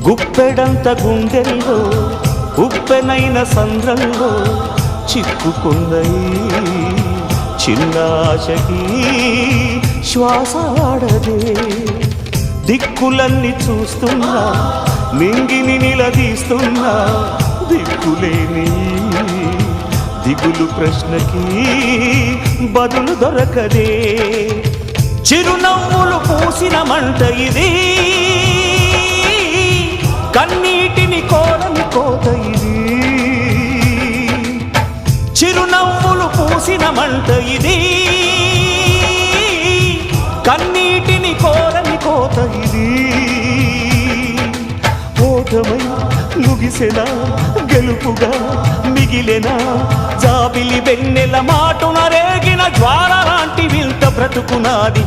గుప్పెడంత గుండెల్లో ఉప్పెనైన సంద్రంలో చిక్కుకుందయి చిన్నాశకి శ్వాస ఆడదే దిక్కులన్నీ చూస్తున్నా నింగిని నిలదీస్తున్నా దిక్కులేని దిగులు ప్రశ్నకి బదులు దొరకదే చిరునవ్వులు పూసిన మంట ఇది కన్నీటిని కోరని కోత ఇది చిరునవ్వులు పూసిన మంట ఇది కన్నీటిని కోరని కోత ఇది ఓటమై ముగిసెనా గెలుపుగా మిగిలెనా జాబిలి వెన్నెల మాటున రేగిన జ్వాల లాంటి వింత బ్రతుకునాది